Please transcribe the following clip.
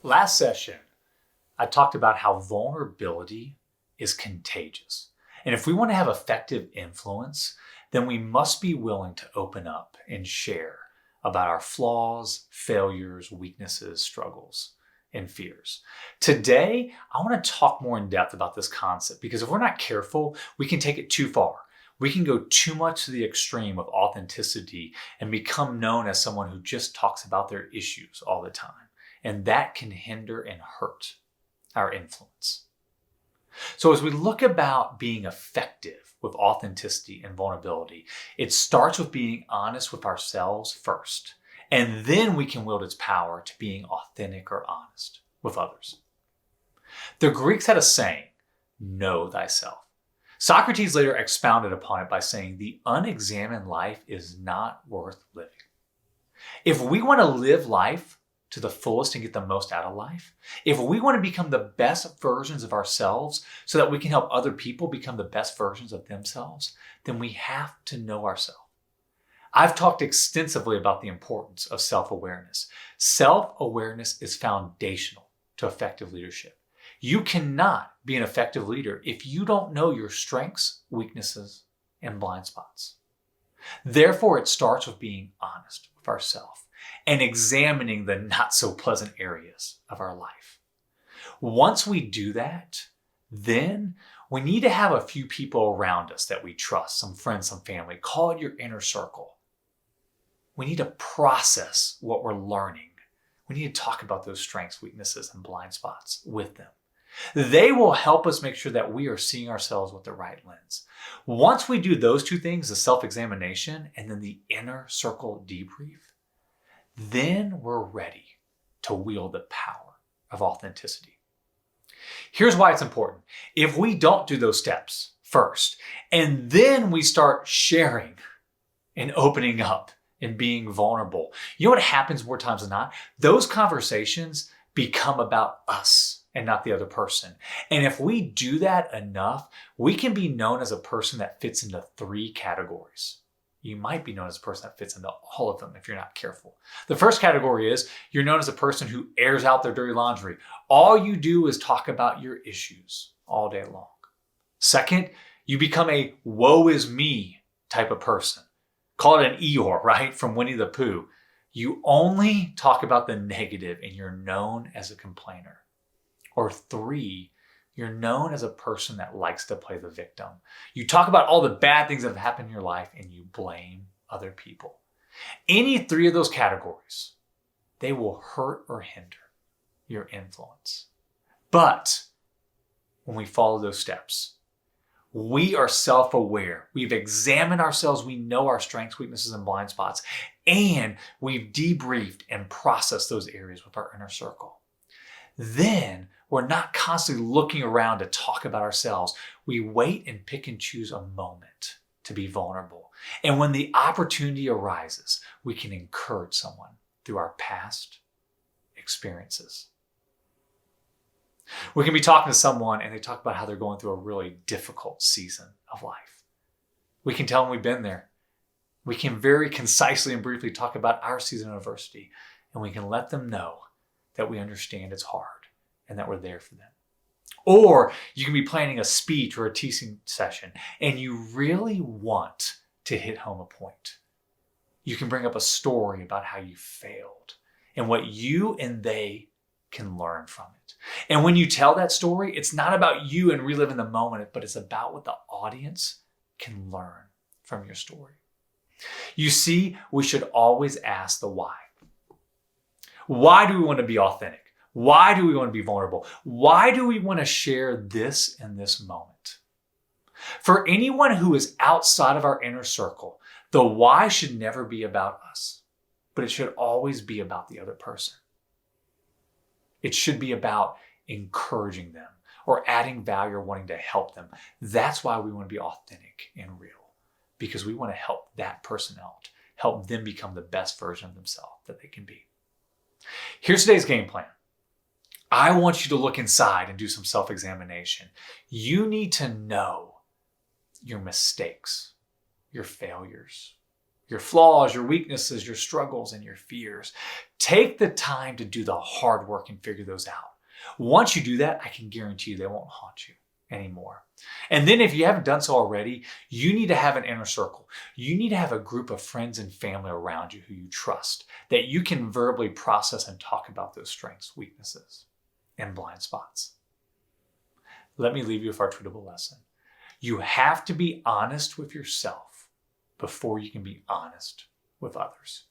Last session, I talked about how vulnerability is contagious. And if we want to have effective influence, then we must be willing to open up and share about our flaws, failures, weaknesses, struggles, and fears. Today, I want to talk more in depth about this concept because if we're not careful, we can take it too far. We can go too much to the extreme of authenticity and become known as someone who just talks about their issues all the time. And that can hinder and hurt our influence. So as we look about being effective with authenticity and vulnerability, it starts with being honest with ourselves first. And then we can wield its power to being authentic or honest with others. The Greeks had a saying, know thyself. Socrates later expounded upon it by saying, the unexamined life is not worth living. If we want to live life to the fullest and get the most out of life, if we want to become the best versions of ourselves so that we can help other people become the best versions of themselves, then we have to know ourselves. I've talked extensively about the importance of self-awareness. Self-awareness is foundational to effective leadership. You cannot be an effective leader if you don't know your strengths, weaknesses, and blind spots. Therefore, it starts with being honest with ourselves and examining the not so pleasant areas of our life. Once we do that, then we need to have a few people around us that we trust, some friends, some family. Call it your inner circle. We need to process what we're learning. We need to talk about those strengths, weaknesses, and blind spots with them. They will help us make sure that we are seeing ourselves with the right lens. Once we do those two things, the self-examination and then the inner circle debrief, then we're ready to wield the power of authenticity. Here's why it's important. If we don't do those steps first, and then we start sharing and opening up and being vulnerable, you know what happens more times than not? Those conversations become about us and not the other person. And if we do that enough, we can be known as a person that fits into 3 categories. You might be known as a person that fits into all of them if you're not careful. The first category is you're known as a person who airs out their dirty laundry. All you do is talk about your issues all day long. Second, you become a woe is me type of person. Call it an Eeyore, right? From Winnie the Pooh. You only talk about the negative and you're known as a complainer. Or 3, you're known as a person that likes to play the victim. You talk about all the bad things that have happened in your life and you blame other people. Any 3 of those categories, they will hurt or hinder your influence. But when we follow those steps, we are self-aware. We've examined ourselves. We know our strengths, weaknesses, and blind spots. And we've debriefed and processed those areas with our inner circle. Then we're not constantly looking around to talk about ourselves. We wait and pick and choose a moment to be vulnerable. And when the opportunity arises, we can encourage someone through our past experiences. We can be talking to someone and they talk about how they're going through a really difficult season of life. We can tell them we've been there. We can very concisely and briefly talk about our season of adversity, and we can let them know that we understand it's hard and that we're there for them. Or you can be planning a speech or a teaching session and you really want to hit home a point. You can bring up a story about how you failed and what you and they can learn from it. And when you tell that story, it's not about you and reliving the moment, but it's about what the audience can learn from your story. You see, we should always ask the why. Why do we want to be authentic? Why do we want to be vulnerable? Why do we want to share this in this moment? For anyone who is outside of our inner circle, the why should never be about us, but it should always be about the other person. It should be about encouraging them or adding value or wanting to help them. That's why we want to be authentic and real, because we want to help that person out, help them become the best version of themselves that they can be. Here's today's game plan. I want you to look inside and do some self-examination. You need to know your mistakes, your failures, your flaws, your weaknesses, your struggles, and your fears. Take the time to do the hard work and figure those out. Once you do that, I can guarantee you they won't haunt you anymore. And then if you haven't done so already, you need to have an inner circle. You need to have a group of friends and family around you who you trust, that you can verbally process and talk about those strengths, weaknesses, and blind spots. Let me leave you with our treatable lesson. You have to be honest with yourself before you can be honest with others.